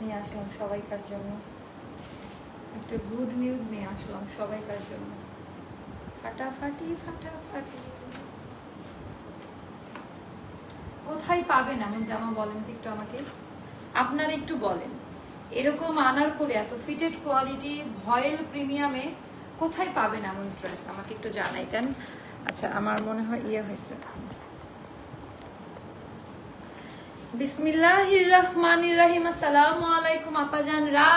নিয়ে আসলাম সবাইকার জন্য, একটা গুড নিউজ নিয়ে আসলাম সবাইকার জন্য। ফাটাফাটি ফাটাফাটি। কোথায় পাবেন এমন জামা বলেন তো একটু আমাকে, আপনারা একটু বলেন। এরকম আনারকলি এত ফিটেড কোয়ালিটি ভয়েল প্রিমিয়ামে কোথায় পাবেন এমন ড্রেস আমাকে একটু জানাইতেন। আচ্ছা আমার মনে হয় ইয়ে হয়েছে। বিসমিল্লাহির রহমানির রহিম। আসসালামু আলাইকুম আপাজান রা।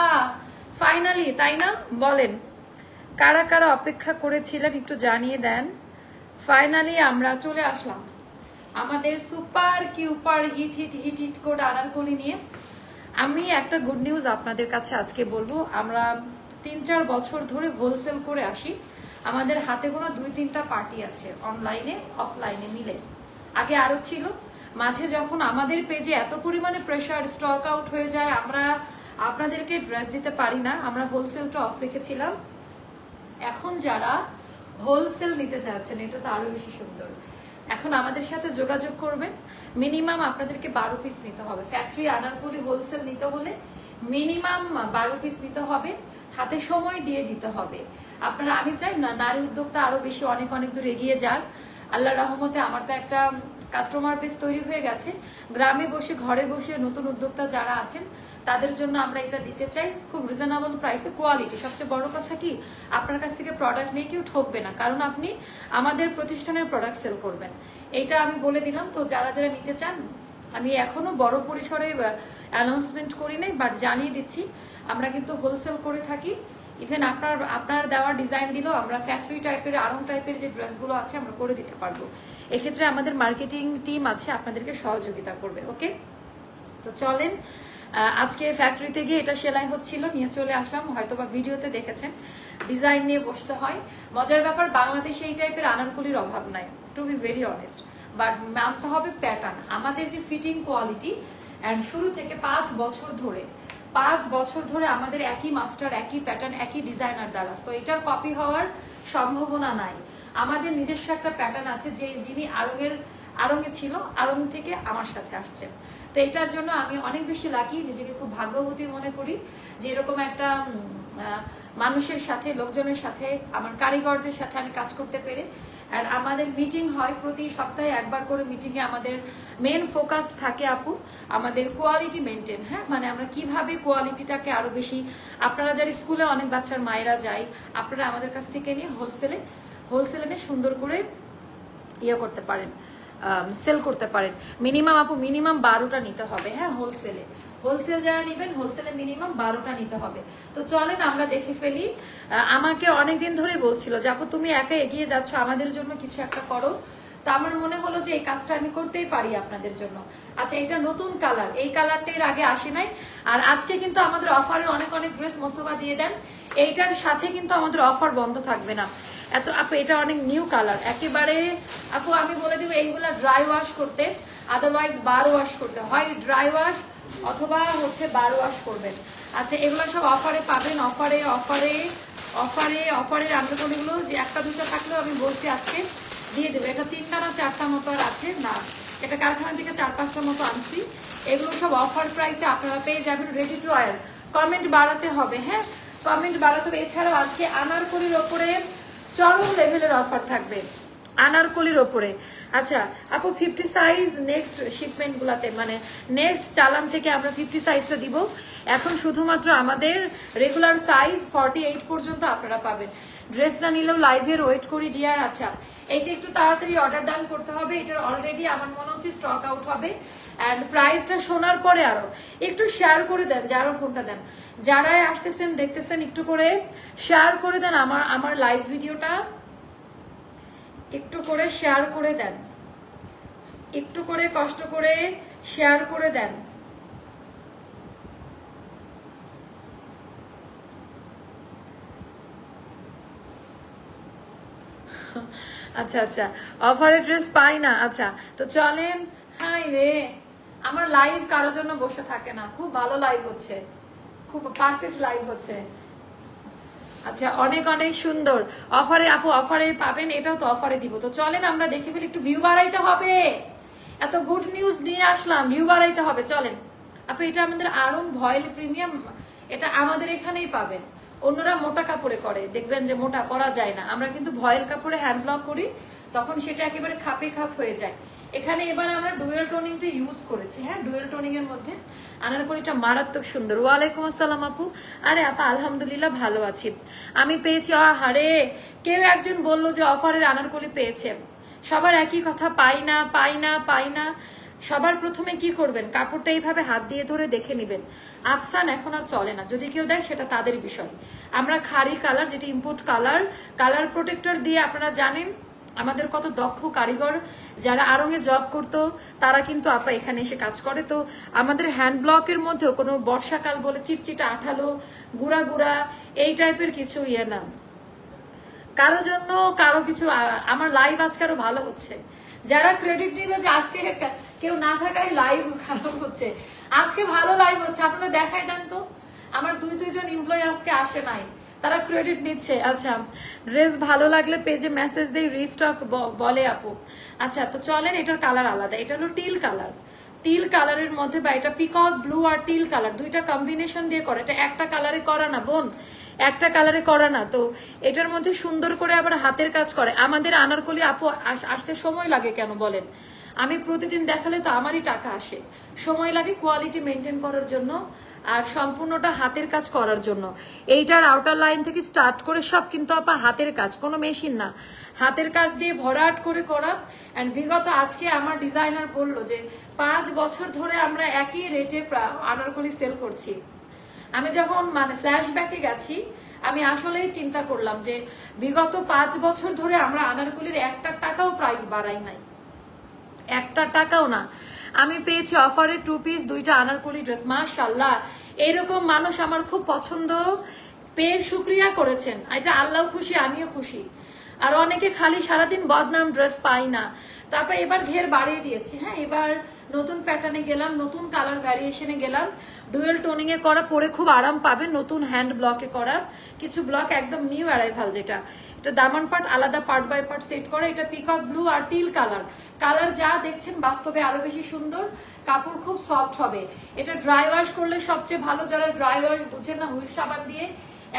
ফাইনালি তাই না, বলেন কারা কারা অপেক্ষা করেছিলেন একটু জানিয়ে দেন। ফাইনালি আমরা চলে আসলাম আমাদের সুপার কিউপার hit hit hit hit code Anarkali নিয়ে। আমি একটা গুড নিউজ আপনাদের কাছে আজকে বলবো। আমরা 3-4 বছর ধরে হোলসেল করে আসি। আমাদের হাতে গোনা 2-3টা পার্টি আছে, অনলাইনে অফলাইনে মিলে। আগে আরো ছিল, মাঝে যখন আমাদের পেজে এত পরিমাণে প্রেশার, স্টক আউট হয়ে যায়, আমরা আপনাদেরকে ড্রেস দিতে পারি না, আমরা হোলসেলটা অফ রেখেছিলাম। এখন যারা হোলসেল নিতে চাচ্ছেন, এটা তো আরো বেশি সুন্দর। এখন আমাদের সাথে যোগাযোগ করবেন। মিনিমাম আপনাদেরকে 12 পিস নিতে হবে। ফ্যাক্টরি আনারকলি হোলসেল নিতে হলে মিনিমাম 12 পিস নিতে হবে, হাতে সময় দিয়ে দিতে হবে। আপনারা, আমি চাই না নারী উদ্যোক্তা আরো বেশি অনেক অনেক দূর এগিয়ে যাক। আল্লাহর রহমতে আমার তো একটা কাস্টমার বেস তৈরি হয়ে গেছে। গ্রামে বসে ঘরে বসে নতুন উদ্যোক্তা যারা আছেন তাদের জন্য আমরা এটা দিতে চাই খুব রিজনেবল প্রাইসে। কোয়ালিটি সবচেয়ে বড় কথা কি, আপনার কাছ থেকে প্রোডাক্ট নিয়ে কেউ ঠকবে না, কারণ আপনি আমাদের প্রতিষ্ঠানের প্রোডাক্ট সেল করবেন, এইটা আমি বলে দিলাম। তো যারা যারা নিতে চান, আমি এখনো বড় পরিসরে অ্যানাউন্সমেন্ট করি নাই, বাট জানিয়ে দিচ্ছি আমরা কিন্তু হোলসেল করে থাকি। ইভেন আপনার দেওয়া ডিজাইন দিলেও আমরা ফ্যাক্টরি টাইপের, আরং টাইপের যে ড্রেসগুলো আছে আমরা করে দিতে পারবো। এক্ষেত্রে আমাদের মার্কেটিং টিম আছে, আপনাদেরকে সহযোগিতা করবে। ওকে, তো চলেন আজকে ফ্যাক্টরিতে গিয়ে এটা সেলাই হচ্ছিল, নিয়ে চলে আসলাম। হয়তোবা ভিডিওতে দেখেছেন ডিজাইন নিয়ে বসতে হয়। মজার ব্যাপার, বাংলাদেশে এই টাইপের আনারকলির অভাব নাই, to be very honest. But মানতে হবে প্যাটার্ন, আমাদের যে ফিটিং কোয়ালিটি, অ্যান্ড শুরু থেকে 5 বছর ধরে আমাদের একই মাস্টার, একই প্যাটার্ন, একই ডিজাইনার দ্বারা। সো এটার কপি হওয়ার সম্ভাবনা নাই। আমাদের নিজস্ব একটা প্যাটার্ন আছে, যে যিনি আড়ঙে ছিল, আড়ং থেকে আমার সাথে আসছে। তো এটার জন্য আমি অনেক বেশি লাকি, নিজেকে খুব ভাগ্যবতী মনে করি যে এরকম একটা মানুষের সাথে, লোকজনের সাথে, আমার কারিগরদের সাথে আমি কাজ করতে পেরে। আর আমাদের মিটিং হয় প্রতি সপ্তাহে একবার করে। মিটিংয়ে আমাদের মেন ফোকাস থাকে আপু আমাদের কোয়ালিটি মেনটেন। হ্যাঁ, মানে আমরা কিভাবে কোয়ালিটিটাকে আরো বেশি, আপনারা যারা স্কুলে অনেক বাচ্চার মায়েরা যায়, আপনারা আমাদের কাছ থেকে নিয়ে হোলসেলে নিয়ে সুন্দর করে ইয়ে করতে পারেন, সেল করতে পারেন। মিনিমাম আপু মিনিমাম 12টা নিতে হবে। হ্যাঁ, হোলসেল যারা নেবেন হোলসেলে মিনিমাম 12টা নিতে হবে। তো চলেন আমরা দেখে ফেলি। আমাকে অনেকদিন ধরে বলছিল যে আপু তুমি একা এগিয়ে যাচ্ছ, আমাদের জন্য কিছু একটা করো। তো আমার মনে হলো যে এই কাজটা আমি করতেই পারি আপনাদের জন্য। আচ্ছা, এটা নতুন কালার, এই কালারটা এর আগে আসে নাই। আর আজকে কিন্তু আমাদের অফারের অনেক অনেক ড্রেস মোস্তফা দিয়ে দেন। এইটার সাথে কিন্তু আমাদের অফার বন্ধ থাকবে না। এত আপু এটা অনেক নিউ কালার একেবারে। আপু আমি বলে দিব এইগুলা ড্রাই ওয়াশ করতে, আদারওয়াইজ বার ওয়াশ করতে হয়। ড্রাই ওয়াশ অথবা হচ্ছে বার ওয়াশ করবেন। আচ্ছা, এগুলো সব অফারে পাবেন। অফারের আন্ডারকলিগুলো যে 1-2টা থাকলেও আমি বলছি আজকে দিয়ে দেবো। এটা 3টা না 4টা মতো আর আছে না, এটা কারখানা থেকে 4-5টা মতো আনছি। এগুলো সব অফার প্রাইসে আপনারা পেয়ে যাবেন। Ready to wire. কমেন্ট বাড়াতে হবে, হ্যাঁ কমেন্ট বাড়াতে হবে। এছাড়াও আজকে আনারকলির ওপরে চরম লেভেলের অফার থাকবে আনারকলির ওপরে। আচ্ছা আপু 50 সাইজ নেক্সট শিপমেন্ট গুলাতে, মানে নেক্সট চালান থেকে আমরা 50 সাইজটা দিব। এখন শুধুমাত্র আমাদের রেগুলার সাইজ 48 পর্যন্ত আপনারা পাবেন। ড্রেস না নিলেও লাইভের ওয়েট করি ডিয়ার। আচ্ছা, এইটা একটু তাড়াতাড়ি অর্ডার ডান করতে হবে। এটার অলরেডি আমার মনে হচ্ছে স্টক আউট হবে। অ্যান্ড প্রাইসটা শোনার পরে আরো একটু শেয়ার করে দেন, যারা ফোনটা দেন, যারাই আসতেছেন দেখতেছেন একটু করে শেয়ার করে দেন। আমার লাইভ ভিডিওটা একটু করে শেয়ার করে দেন, একটু করে কষ্ট করে শেয়ার করে দেন। আচ্ছা আচ্ছা, অফারের ড্রেস পাই না। আচ্ছা তো চলেন। হাই রে, আমার লাইভ কারোর জন্য বসে থাকে না, খুব ভালো লাইভ হচ্ছে, খুব পারফেক্ট লাইভ হচ্ছে। আচ্ছা, অনেক অনেক সুন্দর অফারে আপু, অফারে পাবেন, এটাও তো অফারে দিব। তো চলেন আমরা দেখে ফেলি। একটু ভিউ বাড়াইতে হবে, এত গুড নিউজ নিয়ে আসলাম, ভিউ বাড়াইতে হবে। চলেন আপু এটা আমাদের আরং ভয়েল প্রিমিয়াম, এটা আমাদের এখানেই পাবেন। অন্যরা মোটা কাপড়ে করে, দেখবেন যে মোটা করা যায় না, আমরা কিন্তু ভয়েল কাপড়ে হ্যান্ড ব্লক করি, তখন সেটা একেবারে খাপে খাপ হয়ে যায়। এখানে এবার আমরা ডুয়েল টোনিংটা ইউজ করেছি। হ্যাঁ, ডুয়েল টোনিং এর মধ্যে আনারকলিটা মারাত্মক সুন্দর। ওয়ালাইকুম আসসালাম আপু। আরে আপা আলহামদুলিল্লাহ ভালো আছি। আমি পেয়েছি, আহারে কেউ একজন বললো যে অফারের আনারকলি পেয়েছে। সবার একই কথা, পাই না পাই না পাই না। সবার প্রথমে কি করবেন, কাপড়টা এইভাবে হাত দিয়ে ধরে দেখে নেবেন। আফসান এখন আর চলে না, যদি কেউ দেয় সেটা তাদের বিষয়। আমরা খাড়ি কালার, যেটা ইম্পোর্ট কালার, কালার প্রোটেক্টর দিয়ে, আপনারা জানেন আমাদের কত দক্ষ কারিগর যারা আড়ঙে জব করতো, তারা কিন্তু আপা এখানে এসে কাজ করে। তো আমাদের হ্যান্ড ব্লকের মধ্যেও কোনো বর্ষাকাল বলে চিটচিটা আঠালো গুড়া গুড়া এই টাইপের কিছু ইয়ে না। কারো জন্য কারো কিছু, আমার লাইভ আজকে আরো ভালো হচ্ছে। যারা ক্রেডিট নিবে যে আজকে কেউ না থাকায় লাইভ খারাপ হচ্ছে, আজকে ভালো লাইভ হচ্ছে, আপনারা দেখাই দেন তো। আমার দুইজন এমপ্লয়ি আজকে আসে নাই, তারা ক্রেডিট নিচ্ছে। আচ্ছা, ড্রেস ভালো লাগলে পেজে মেসেজ দেই, রিস্টক বলে আপু। আচ্ছা, তো চলেন, এটার কালার আলাদা, এটা হলো টিল কালার। টিল কালারের মধ্যে, বা এটা পিকক ব্লু আর টিল কালার দুইটা কম্বিনেশন দিয়ে করে, এটা একটা কালারে করা না বোন, একটা কালারে করা না। তো এটার মধ্যে সুন্দর করে আবার হাতের কাজ করে। আমাদের আনারকলি আপু আসতে সময় লাগে কেন বলেন? আমি প্রতিদিন দেখালে তো আমারই টাকা আসে, সময় লাগে কোয়ালিটি মেনটেন করার জন্য আর সম্পূর্ণটা হাতের কাজ করার জন্য। এইটার আউটার লাইন থেকে স্টার্ট করে সব কিন্তু আপা হাতের কাজ, কোনো মেশিন না, হাতের কাজ দিয়ে ভরাট করে করা। অ্যান্ড বিগত আজকে আমার ডিজাইনার বললো যে 5 বছর ধরে আমরা একই রেটে আনারকলি সেল করছি। আমি যখন ফ্ল্যাশব্যাকে গেছি, আমি আসলেই চিন্তা করলাম যে বিগত 5 বছর ধরে আমরা আনারকলির একটা টাকাও প্রাইস বাড়াই নাই, একটা টাকাও না। আমি পেয়েছি অফারে 2 পিস 2টা আনারকলি ড্রেস, মাশাআল্লাহ। এরকম মানুষ আমার খুব পছন্দ, পেয়ে শুক্রিয়া করেছেন, এটা আল্লাহ খুশি, আমিও খুশি। আর অনেকে খালি সারাদিন বদনাম, ড্রেস পাই না। তারপর এবার ঘের বাড়িয়ে দিয়েছি। হ্যাঁ, এবার নতুন প্যাটার্নে গেলাম, নতুন কালার ভ্যারিয়েশনে গেলাম, ডুয়েল টোনিং এ করা, পরে খুব আরাম পাবেন। নতুন হ্যান্ড ব্লকে করা, কিছু ব্লক একদম নিউ অ্যারাইভাল, যেটা এটা দামান পার্ট আলাদা, পার্ট বাই পার্ট সেট করা। এটা পিকক ব্লু আর টিল কালার, কালার যা দেখছেন বাস্তবে আরো বেশি সুন্দর, কাপড় খুব সফট হবে। এটা ড্রাই ওয়াশ করলে সবচেয়ে ভালো। যারা ড্রাই ওয়াশ বুঝেন না, হুইল সাবান দিয়ে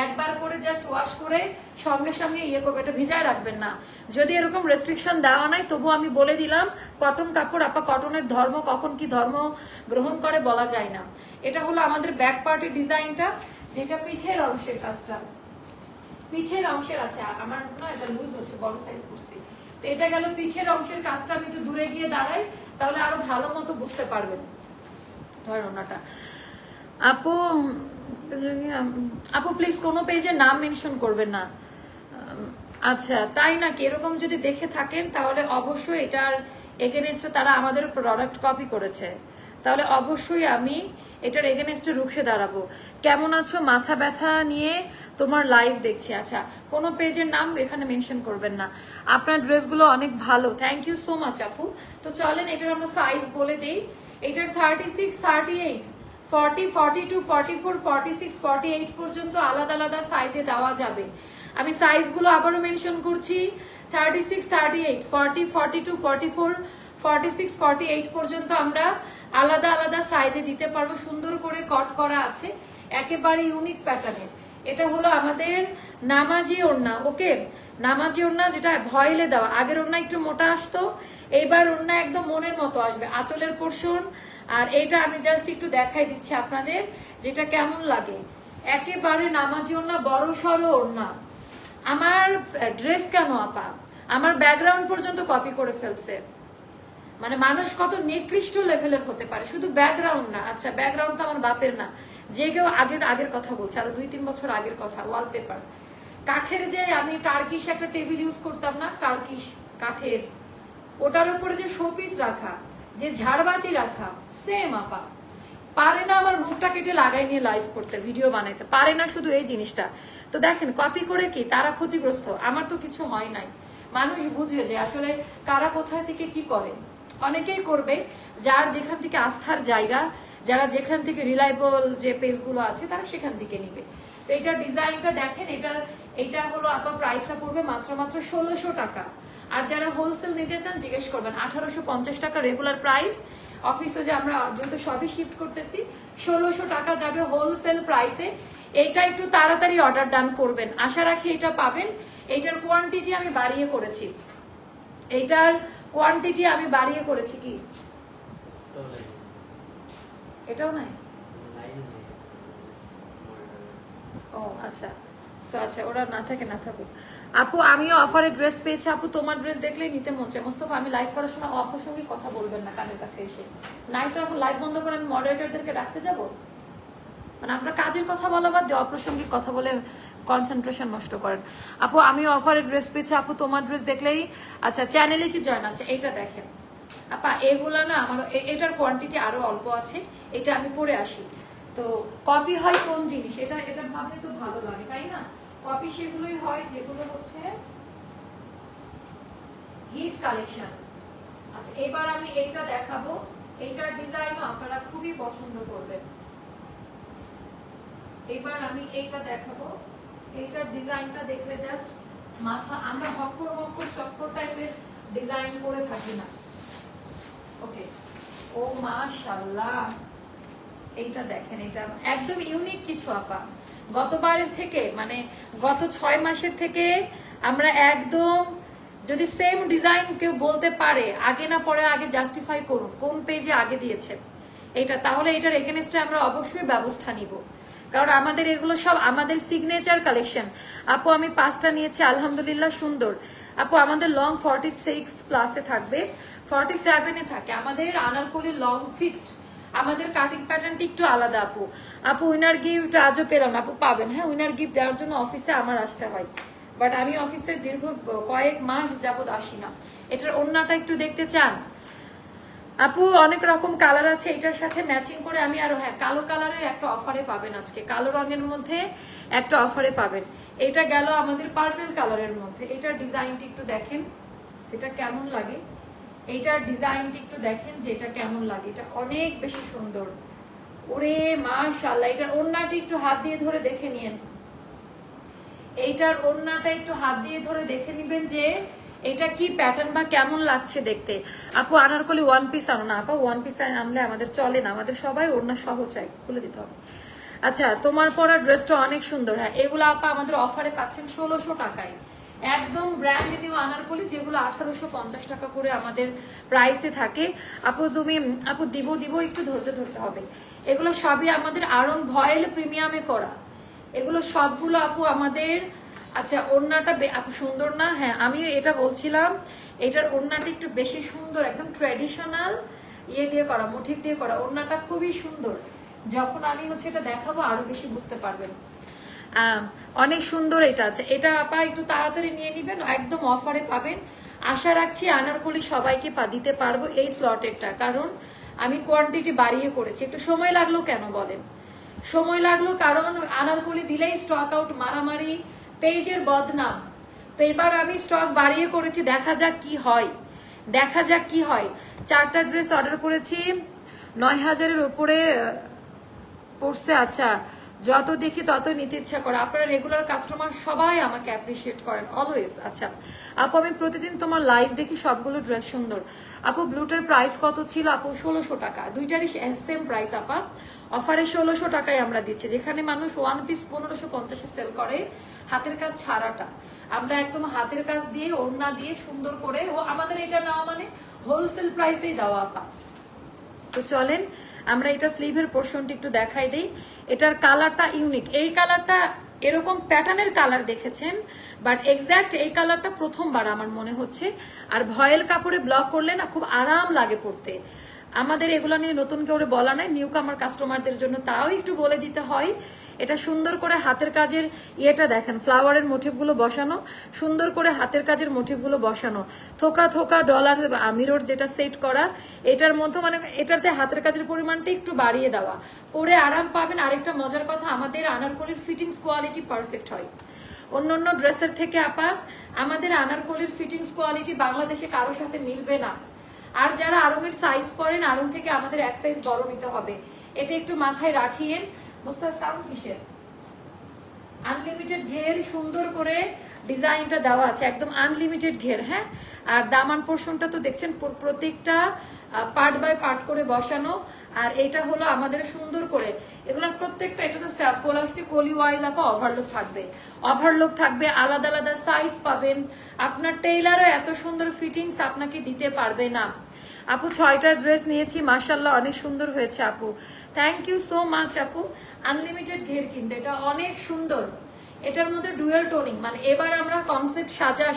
একবার করে জাস্ট ওয়াশ করে সঙ্গে সঙ্গে ইয়ে করবে, এটা ভিজায় রাখবেন না। যদি এরকম রেস্ট্রিকশন দেওয়া নাই, তবু আমি বলে দিলাম, কটন কাপড় আপা, কটনের ধর্ম কখন কি ধর্ম গ্রহণ করে বলা যায় না। এটা হলো আমাদের ব্যাক পার্টের ডিজাইনটা, যেটা পিঠের অংশের কাজটা, পিঠের অংশের আছে। আমার না এটা লুজ হচ্ছে, বড় সাইজ করছি। তো এটা গেল পিঠের অংশের কাজটা। আমি একটু দূরে গিয়ে দাঁড়াই, তাহলে আরো ভালো মতো বুঝতে পারবেন। ধরনাটা আপু, আপু প্লিজ কোনো পেজে নাম মেনশন করবেন না। আচ্ছা, তাই নাকি? এরকম যদি দেখে থাকেন তাহলে অবশ্যই এটার এগেনস্টে তারা আমাদের প্রোডাক্ট কপি করেছে, তাহলে অবশ্যই আমি এটার এগেনস্টে রুখে দাঁড়াবো। কেমন আছো? মাথা ব্যথা নিয়ে তোমার লাইভ দেখছি। আচ্ছা, কোনো পেজের নাম এখানে মেনশন করবেন না। আপনার ড্রেসগুলো অনেক ভালো, থ্যাংক ইউ সো মাচ আপু। তো চলেন এটার আমরা সাইজ বলে দেই। এটার 36, 38, 40, 42, 44, 46, 48 পর্যন্ত আলাদা আলাদা সাইজে দেওয়া যাবে। আমি সাইজগুলো আবারও মেনশন করছি, 36, 38, 40, 42, 44, 46, 48 পর্যন্ত আমরা আলাদা আলাদা সাইজে দিতে পারবো। সুন্দর করে কট করা আছে, একেবারে ইউনিক প্যাটার্নের। এটা হলো আমাদের নামাজি ওড়না। ওকে, নামাজি ওড়না, যেটা ভয়েলে দেওয়া। আগের ওড়না একটু মোটা আসতো, এইবার ওড়না একদম মনের মতো আসবে, আঁচলের পোর্শন। আর এইটা আমি জাস্ট একটু দেখাই দিচ্ছি আপনাদের, যেটা কেমন লাগে। একেবারে নামাজি ওড়না, বড় সড়ো ওড়না। আমার ড্রেস কেন আপা, আমার ব্যাকগ্রাউন্ড পর্যন্ত কপি করে ফেলছে। মানে মানুষ কত নিকৃষ্ট লেভেলের হতে পারে, শুধু ব্যাকগ্রাউন্ড না। আচ্ছা, ব্যাকগ্রাউন্ড তো আমার বাপের না, যে কেউ আগের কথা বলছে, আরো 2-3 বছর আগের কথা। ওয়ালপেপার কাঠের, যে আমি টার্কিশ একটা টেবিল ইউজ করতাম না, টার্কিশ কাঠের, ওটার উপরে যে শোপিস রাখা, যে ঝাড়বাতি রাখা, সেম আপা। পারে না আমার মুখটা কেটে লাগাই নিয়ে লাইভ করতে, ভিডিও বানাইতে পারে না, শুধু এই জিনিসটা। তো দেখেন, কপি করে কি তারা ক্ষতিগ্রস্ত, আমার তো কিছু হয় নাই। মানুষ বুঝে যে আসলে কারা কোথায় থেকে কি করে। অনেকেই করবে, যার যেখান থেকে আস্থার জায়গা, যারা যেখান থেকে রিলায়েবল যে পেজগুলো আছে, তারা সেখান থেকে নিবে। তো এটার ডিজাইনটা দেখেন, এইটা হলো আপা, প্রাইসটা পড়বে মাত্র 1600 টাকা। আর যারা হোলসেল নিতে চান জিজ্ঞেস করবেন, 1850 টাকা রেগুলার প্রাইস। অফিসে যে আমরা যেহেতু সবই শিফট করতেছি 1600 টাকা যাবে হোলসেল প্রাইসে। এইটা একটু তাড়াতাড়ি অর্ডার ডান করবেন, আশা রাখি এটা পাবেন। এইটার কোয়ান্টিটি আমি বাড়িয়ে করেছি, এইটার কোয়ান্টিটি আমি বাড়িয়ে করেছি। কি এটাও নাই? ও আচ্ছা, আচ্ছা ওরা না থাকে না থাকুক। আপু আমিও অফারে ড্রেস পেয়েছি। আপু তোমার ড্রেস দেখলেই নিতে মন চায়। মোস্তফা আমি লাইভ করার সময় অপ্রসঙ্গিক কথা বলবেন না কানের কাছে এসে। নাই তো এখন লাইভ বন্ধ করে আমি মডারেটরদেরকে ডাকতে যাব? মানে আপনার কাজের কথা বলা বাদ দিয়ে অপ্রসঙ্গিক কথা বলে কনসেন্ট্রেশন নষ্ট করেন। আপু আমিও অফারে ড্রেস পেয়েছি। আপু তোমার ড্রেস দেখলেই আচ্ছা চ্যানেলে কি জয়েন আছে? এইটা দেখেন আপা, এগুলা না আমার এটার কোয়ান্টিটি আরো অল্প আছে, এটা আমি পরে আসি। তো কপি হয় কোন জিনিস, এটা এটা ভাবলে তো ভালো লাগে তাই না? কপি সেগুলোই হয় যেগুলো হচ্ছে হিট কালেকশন। আচ্ছা এবার আমি এইটা দেখাবো, এইটার ডিজাইন আপনারা খুবই পছন্দ করবেন। এবার আমি এইটা দেখাবো, এইটার ডিজাইনটা দেখলে জাস্ট মাথা, আমরা হক্কর মক্কর চক্কর টাইপের ডিজাইন করে থাকি না। ওকে, ও মাশাআল্লাহ, এইটা দেখেন, এটা একদম ইউনিক কিছু আপা। গতবারের থেকে মানে গত 6 মাসের থেকে আমরা একদম, যদি সেম ডিজাইন কেউ বলতে পারে আগে না পরে আগে জাস্টিফাই করুন কোন পেজে আগে দিয়েছে এটা, তাহলে এটার এগেনস্টে আমরা অবশ্যই ব্যবস্থা নিব, কারণ আমাদের এগুলো সব আমাদের সিগনেচার কালেকশন। আপু আমি 5টা নিয়েছি আলহামদুলিল্লাহ, সুন্দর। আপু আমাদের লং 46 প্লাসে থাকবে, 47-এ থাকে আমাদের আনারকলি লং ফিক্সড। আমাদের কাটিং প্যাটার্নটা একটু আলাদা আপু। আপু উইনার গিফট আজও পেলাম না। আপু পাবেন, হ্যাঁ উইনার গিফট দেওয়ার জন্য অফিসে আমার আসতে হয়, বাট আমি অফিসে দীর্ঘ কয়েক মাস যাবত আসি না। এটার ওড়নাটা একটু দেখতে চান আপু? অনেক রকম কালার আছে, এটার সাথে ম্যাচিং করে আমি আরো, হ্যাঁ কালো কালারের একটা অফারে পাবেন আজকে, কালো রঙের মধ্যে একটা অফারে পাবেন। এটা গেল আমাদের পার্পল কালারের মধ্যে। এটার ডিজাইনটা একটু দেখেন, এটা কেমন লাগে, এইটার ডিজাইনটা একটু দেখেন যে এটা কেমন লাগে, এটা অনেক বেশি সুন্দর। ওরে মাশাআল্লাহ, এটার ওড়নাটা একটু হাত দিয়ে ধরে দেখে নিন, এইটার ওড়নাটা একটু হাত দিয়ে ধরে দেখে নিবেন যে এটা কি প্যাটার্ন বা কেমন লাগছে দেখতে। আপু আনারকলি ওয়ান পিস আনো না আপা, ওয়ান পিস আনলে আমাদের চলে না, আমাদের সবাই ওড়না সহ চাই, খুলে দিতে হবে। আচ্ছা তোমার পরা ড্রেসটা অনেক সুন্দর, হ্যাঁ এগুলো আপা আমাদের অফারে পাচ্ছেন 1600 টাকায়, একদম ব্র্যান্ড নিউ আনারকলি, যেগুলো 1850 টাকা করে আমাদের প্রাইসে থাকে। আপু তুমি আপু দিব একটু ধৈর্য ধরতে হবে। এগুলো সবই আমাদের আরং ভয়েল প্রিমিয়ামে করা, এগুলো সবগুলো আপু আমাদের। আচ্ছা ওড়নাটা আপু সুন্দর না? হ্যাঁ আমি এটা বলছিলাম, এটার ওড়নাটা একটু বেশি সুন্দর, একদম ট্র্যাডিশনাল ইয়ে দিয়ে করা, মোটিভ দিয়ে করা, ওড়নাটা খুবই সুন্দর। যখন আমি হচ্ছে এটা দেখাবো আরো বেশি বুঝতে পারবেন। অনেক সুন্দর এটা আছে, এটা আপা একটু তাড়াতাড়ি নিয়ে নিবেন, একদম অফারে পাবেন। আশা রাখছি আনারকলি সবাইকে দিতে পারবো এই স্লটেরটা, কারণ আমি কোয়ান্টিটি বাড়িয়ে করেছি। একটু সময় লাগলো কেন বলেন? সময় লাগলো কারণ আনারকলি দিলেই স্টক আউট, মারামারি, পেজের বদনাম। তো এবার আমি স্টক বাড়িয়ে করেছি, দেখা যাক কি হয়, দেখা যাক কি হয়। 4টা ড্রেস অর্ডার করেছি, 9000-এর উপরে পড়ছে। আচ্ছা যত দেখি তত নিতে ইচ্ছা করে। আপনারা রেগুলার কাস্টমার সবাই আমাকে অ্যাপ্রিসিয়েট করেন অলওয়েজ। আচ্ছা আপু আমি প্রতিদিন তোমার লাইভ দেখি, সবগুলো ড্রেস সুন্দর। আপু ব্লুটার প্রাইস কত ছিল? আপু 1600 টাকা, দুইটারই সেম প্রাইস আপা। অফারে 1600 টাকায় আমরা দিচ্ছি, যেখানে মানুষ ওয়ান পিস 1550-এ সেল করে হাতের কাজ ছাড়াটা, আমরা একদম হাতের কাজ দিয়ে ওড়না দিয়ে সুন্দর করে, ও আমাদের এটা নেওয়া মানে হোলসেল প্রাইসেই দেওয়া আপা। তো চলেন আমরা এটা স্লিভের পোর্শনটা একটু দেখাই দেই। এটার কালারটা ইউনিক, এই কালারটা এরকম প্যাটার্নের কালার দেখেছেন, বাট এক্স্যাক্ট এই কালারটা প্রথমবার আমার মনে হচ্ছে। আর ভয়েল কাপড়ে ব্লক করলে না খুব আরাম লাগে পরতে। আমাদের এগুলো নিয়ে নতুন করে বলা নাই, নিউ কামার কাস্টমারদের জন্য তাও একটু বলে দিতে হয়। এটা সুন্দর করে হাতের কাজের ইয়েটা দেখেন, ফ্লাওয়ারের মোটিভগুলো বসানো, সুন্দর করে হাতের কাজের মোটিভগুলো বসানো, থোকা থোকা ডলার মিরর যেটা সেট করা, এটার মধ্যে মানে এটাতে হাতের কাজের পরিমাণটা একটু বাড়িয়ে দেওয়া, পরে আরাম পাবেন। আরেকটা মজার কথা, আমাদের আনারকলির ফিটিংস কোয়ালিটি পারফেক্ট হয় অন্যান্য ড্রেসের থেকে আপা। আমাদের আনারকলির ফিটিংস কোয়ালিটি বাংলাদেশে কারোর সাথে মিলবে না। আর যারা আরঙের সাইজ পরেন, আরং থেকে আমাদের এক সাইজ বড় নিতে হবে, এটা একটু মাথায় রাখিয়েন। আনলিমিটেড ঘের, সুন্দর করে ডিজাইনটা দেওয়া আছে, একদম আনলিমিটেড ঘের। হ্যাঁ আর দামান পোর্শনটা তো দেখছেন প্রত্যেকটা পার্ট বাই পার্ট করে বসানো। আর এটা হলো আমাদের সুন্দর করে এগুলোর প্রত্যেকটা, এটা তো স্যাম্পল আসছে কলি ওয়াইজ আপা ওভারলোক থাকবে, ওভারলোক থাকবে, আলাদা আলাদা সাইজ পাবেন। আপনার টেইলারও এত সুন্দর ফিটিংস আপনাকে দিতে পারবে না। আপু 6টা ড্রেস নিয়েছি, মাশাআল্লাহ অনেক সুন্দর হয়েছে আপু, থ্যাংক ইউ সো মাচ আপু। আনলিমিটেড ঘের কিন্তু এটা অনেক সুন্দর, এটার মধ্যে ডুয়েল টোনিং, মানে এবার আমরা কনসেপ্ট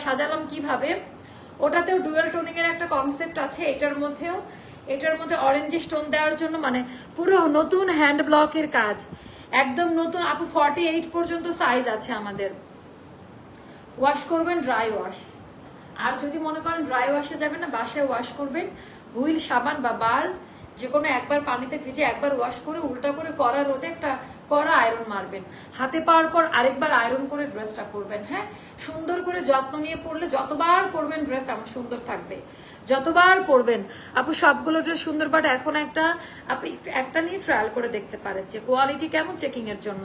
সাজালাম কিভাবে, ওটাতেও ডুয়েল টোনিং এর একটা কনসেপ্ট আছে, এটার মধ্যে অরেঞ্জ স্টোন দেওয়ার জন্য, মানে পুরো নতুন হ্যান্ড ব্লকের কাজ, একদম নতুন আপু। 48 পর্যন্ত সাইজ আছে আমাদের। ওয়াশ করবেন ড্রাই ওয়াশ, আর যদি মনে করেন ড্রাই ওয়াশে যাবেন না, বাসায় ওয়াশ করবেন হুইল সাবান বা বার যে কোনো একবার পানিতে ভিজে একবার ওয়াশ করে উল্টা করে কড়া রোদে একটা কড়া আয়রন মারবেন, হাতে পাওয়ার পর আরেকবার আয়রন করে ড্রেসটা পরবেন। হ্যাঁ, সুন্দর করে যত্ন নিয়ে পরলে যতবার পরবেন ড্রেস আমার সুন্দর থাকবে, যতবার পরবেন আপু। সবগুলো ড্রেস সুন্দর, বাট এখন আপনি একটা নিয়ে ট্রায়াল করে দেখতে পারেন যে কোয়ালিটি কেমন, চেকিং এর জন্য।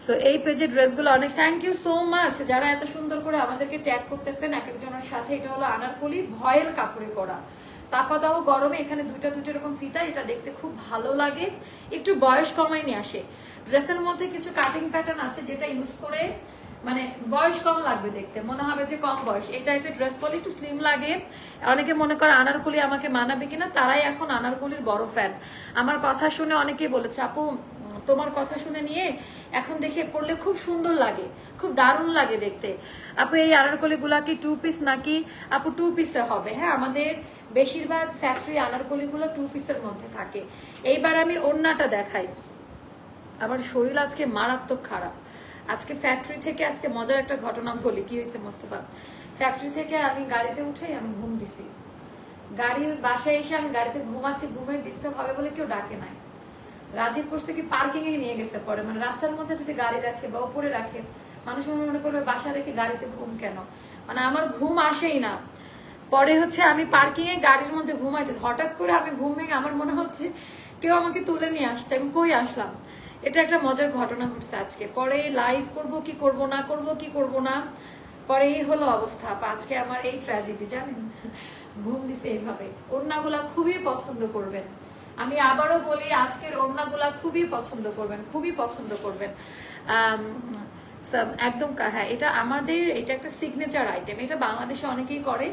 সো এই পেজে ড্রেসগুলো অনেক, থ্যাংক ইউ সো মাচ যারা এত সুন্দর করে আমাদেরকে ট্যাগ করতেছেন এক একজনের সাথে। এটা হলো আনারকলি ভয়েল কাপড়ে করা, তাপাদাও গরমে, এখানে দুইটা এরকম ফিতা, এটা দেখতে খুব ভালো লাগে, একটু বয়স কমাই নিয়ে আসে। ড্রেসের মধ্যে কিছু কাটিং প্যাটার্ন আছে যেটা ইউজ করে মানে বয়স কম লাগবে দেখতে, মনে হবে যে কম বয়স। এই টাইপের ড্রেস পরলে একটু স্লিম লাগে। অনেকে মনে করে আনারকলি আমাকে মানাবে কিনা, তারাই এখন আনারকলির বড় ফ্যান। আমার কথা শুনে অনেকেই বলেছে আপু তোমার কথা শুনে নিয়ে এখন দেখে পড়লে খুব সুন্দর লাগে, খুব দারুণ লাগে দেখতে। আপু এই আনারকলি গুলা কি 2 পিস নাকি? আপু 2 পিসে হবে। হ্যাঁ, আমাদের বেশিরভাগ ফ্যাক্টরি আনারকলি গুলো 2 পিসের মধ্যে থাকে। এইবার আমি ওড়নাটা দেখাই। আমার শরীর আজকে মারাত্মক খারাপ। আজকে ফ্যাক্টরি থেকে আজকে মজার একটা ঘটনা বলি, কি হয়েছে মোস্তফা। ফ্যাক্টরি থেকে আমি গাড়িতে উঠে আমি ঘুম দিছি, গাড়ির বাসায় এসে আমি গাড়িতে ঘুমাচ্ছি, ঘুমের ডিস্টার্ব হবে বলে কেউ ডাকে নাই। রাজীব করছে কি পার্কিং এ নিয়ে গেছে পরে, মানে রাস্তার মধ্যে যদি গাড়ি রাখে বা উপরে রাখে মানুষ মনে করবে বাসা রেখে গাড়িতে ঘুম কেন, মানে আমার ঘুম আসেই না। পরে হচ্ছে আমি পার্কিং এ গাড়ির মধ্যে ঘুমাইতে, হঠাৎ করে আমি ঘুম ভেঙে আমার মনে হচ্ছে কেউ আমাকে তুলে নিয়ে আসছে, আমি কই আসলাম। এটা একটা মজার ঘটনা ঘটছে আজকে। পরে লাইভ করব কি করব না, করব কি করব না, পরে এই হলো অবস্থা। আজকে আমার এই ট্র্যাজেডি জানেন, ঘুম দিছে এইভাবে। ওড়নাগুলা খুবই পছন্দ করবেন, আমি আবারও বলি আজকের ওড়নাগুলা খুবই পছন্দ করবেন, খুবই পছন্দ করবেন একদম। হ্যাঁ, এটা আমাদের, এটা একটা সিগনেচার আইটেম, এটা বাংলাদেশে অনেকেই করে,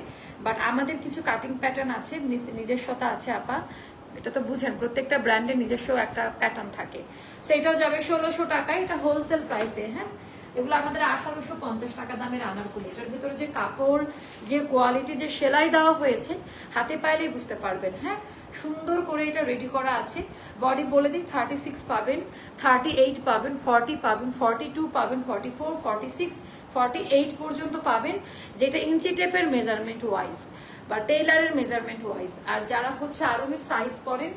বাট আমাদের কিছু কাটিং প্যাটার্ন আছে, নিজস্বতা আছে আপা। এটা তো বুঝেন প্রত্যেকটা ব্র্যান্ডের নিজস্ব একটা প্যাটার্ন থাকে। সেটাও যাবে 1600 টাকায়, এটা হোলসেল প্রাইসে। হ্যাঁ, এগুলো আমাদের 1850 টাকা দামের আনারকলি। এটার ভিতরে যে কাপড়, যে কোয়ালিটি, যে সেলাই দেওয়া হয়েছে হাতে পাইলেই বুঝতে পারবেন। হ্যাঁ, সুন্দর করে এটা রেডি করা আছে। বডি বলে দিই 36 পাবেন, 38 পাবেন, 40 পাবেন, 42 পাবেন, 44, 46, 48 পর্যন্ত পাবেন, যেটা ইঞ্চি টেপের মেজারমেন্ট ওয়াইজ বা টেইলারের মেজারমেন্ট ওয়াইজ। আর যারা হচ্ছে আরঙের সাইজ পরেন,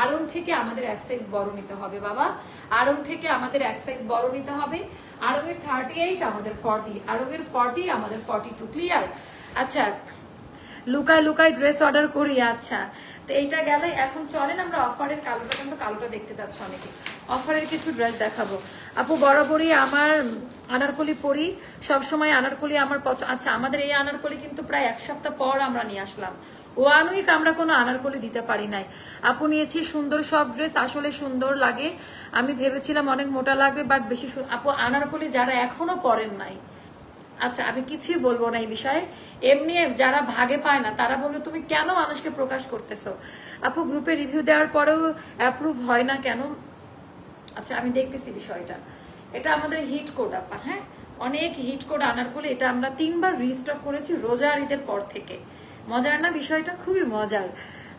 আড়ং থেকে আমাদের এক সাইজ বড় নিতে হবে বাবা, আড়ং থেকে আমাদের এক সাইজ বড় নিতে হবে। আড়ঙের 38 আমাদের 40, আড়ঙের 40 আমাদের 42। ক্লিয়ার? আচ্ছা, লুকায় লুকায় ড্রেস অর্ডার করি। আচ্ছা, তো এইটা গেলে এখন চলেন আমরা অফারের কালোটা, কিন্তু কালোটা দেখতে চাচ্ছ অনেকে, অফারের কিছু ড্রেস দেখাবো। আপু বরাবরই আমার আনারকলি পরি, সবসময় আনারকলি আমার পছন্দ। আচ্ছা, আমাদের এই আনারকলি কিন্তু প্রায় 1 সপ্তাহ পর আমরা নিয়ে আসলাম, 1 উইক আমরা কোনো আনারকলি দিতে পারি নাই। আপু নিয়েছি সুন্দর সব ড্রেস, আসলে সুন্দর লাগে। আমি ভেবেছিলাম অনেক মোটা লাগবে, বাট বেশি। আপু আনারকলি যারা এখনো পরেন নাই, আচ্ছা আমি কিছুই বলবো না এই বিষয়ে, এমনি যারা ভাগে পায় না তারা বলবে তুমি কেন মানুষকে প্রকাশ করতেছো। আপু গ্রুপে রিভিউ দেওয়ার পরেও অ্যাপ্রুভ হয় না কেন? আচ্ছা আমি দেখতেছি বিষয়টা। এটা আমাদের হিট কোড আপা। হ্যাঁ, অনেক হিট কোড আনারকলি, এটা আমরা 3 বার রিস্টক করেছি রোজার ঈদের পর থেকে। মজার না বিষয়টা? খুবই মজার।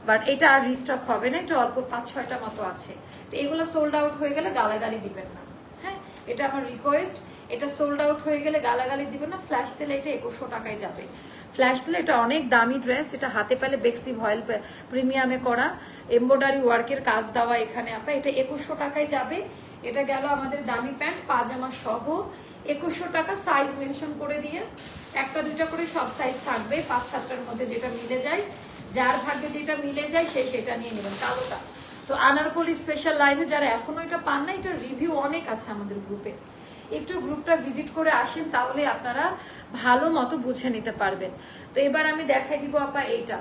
বাট এটা আর রিস্টক হবে না, এটা অল্প 5-6টা মতো আছে। তো এগুলো সোল্ড আউট হয়ে গেলে গালাগালি দিবেন না। হ্যাঁ, এটা আমার রিকোয়েস্ট। এটা সোল্ড আউট হয়ে গেলে গালাগালি দিবেন না। ফ্ল্যাশ সেলে এটা 2100 টাকায় যাবে। ফ্ল্যাশ সেলে এটা অনেক দামি ড্রেস, এটা হাতে পেলে বেক্সি ভয়েল প্রিমিয়ামে করা, এমব্রয়ডারি ওয়ার্কের কাজ দেওয়া এখানে আপা। এটা 2100 টাকায় যাবে। এটা গেল আমাদের দামি প্যান্ট পাজামা সহ 2100 টাকা। সাইজ মেনশন করে দিয়ে 1টা 2টা করে সব সাইজ থাকবে, 5-7টার মধ্যে যেটা মিলে যায়, যার ভাগ্যে যেটা মিলে যায় সে সেটা নিয়ে নেবেন। কালোটা তো আনারকলি স্পেশাল লাইভে যারা এখনো এটা পান না, এটা রিভিউ অনেক আছে আমাদের গ্রুপে, একটু গ্রুপটা ভিজিট করে আসেন, তাহলে আপনারা ভালো মতো বুঝে নিতে পারবেন। তো এবার আমি দেখাই দিব আপা এইটা।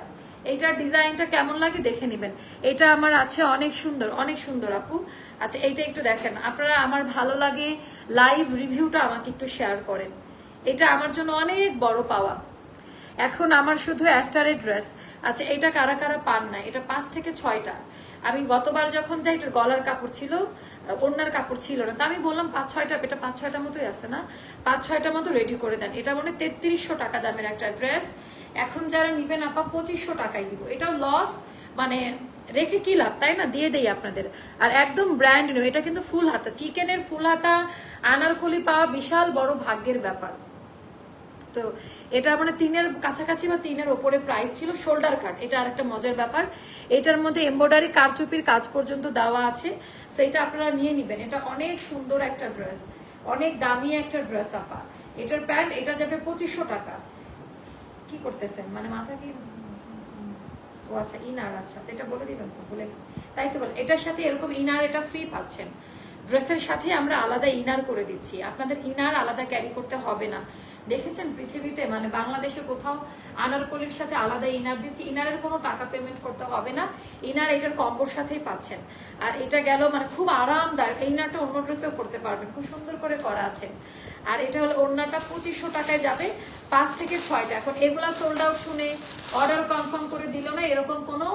এইটার ডিজাইনটা কেমন লাগে দেখে নেবেন। এটা আমার আছে অনেক সুন্দর আপু। আচ্ছা এইটা একটু দেখেন আপনারা, আমার ভালো লাগে লাইভ রিভিউটা আমাকে একটু শেয়ার করেন, এটা আমার জন্য অনেক বড় পাওয়া। এখন আমার শুধু অ্যাস্টারের ড্রেস। আচ্ছা এটা কারা কারা পান না, এটা 5 থেকে 6টা। আমি গতবার যখন যাই এটার গলার কাপড় ছিল, ওড়নার কাপড় ছিল না, তা আমি বললাম 5-6টা, এটা 5-6টা মতোই আছে না, 5-6টা মতো রেডি করে দেন। এটা মানে 3300 টাকা দামের একটা ড্রেস। এখন যারা নিবেন আপা 2500 টাকায় দিব, এটাও লস, মানে রেখে কি লাভ, তাই না, দিয়ে দেই আপনাদের। আর একদম ব্র্যান্ড নিউ, এটা কিন্তু ফুল হাতা, চিকেনের ফুল হাতা আনারকলি পাওয়া বিশাল বড় ভাগ্যের ব্যাপার। তো এটা মানে 3-এর কাছাকাছি বা 3-এর ওপরে প্রাইস ছিল। শোল্ডার কাট, এটা আর একটা মজার ব্যাপার, এটার মধ্যে এমব্রয়ডারি কারচুপির কাজ পর্যন্ত দেওয়া আছে। তো এটা আপনারা নিয়ে নিবেন, এটা অনেক সুন্দর একটা ড্রেস, অনেক দামি একটা ড্রেস আপা। এটার প্যান্ট, এটা যাবে 2500 টাকা। কি করতেছেন মানে মাথা কি, ও আচ্ছা ইনার, আচ্ছা এটা বলে দিবেন তো, বলে তাই তো বলে। এটার সাথে এরকম ইনার এটা ফ্রি পাচ্ছেন, ড্রেসের সাথে আমরা আলাদা ইনার করে দিচ্ছি, আপনাদের ইনার আলাদা ক্যারি করতে হবে না। দেখেছেন পৃথিবীতে মানে বাংলাদেশে কোথাও আনারকলির সাথে আলাদা ইনার দিচ্ছি, ইনারের কোনো টাকা পেমেন্ট করতে হবে না, ইনার এটার কম্বোর সাথেই পাচ্ছেন। আর এটা গেল মানে খুব আরামদায়ক, এই ইনারটা অন্য ড্রেসেও করতে পারবেন, খুব সুন্দর করে করা আছে। আর এটা হলো ওড়নাটা 2500 টাকায় যাবে, 5 থেকে 6টা। এখন এগুলা সোল্ড আউট শুনে অর্ডার কনফার্ম করে দিল না, এরকম কোনো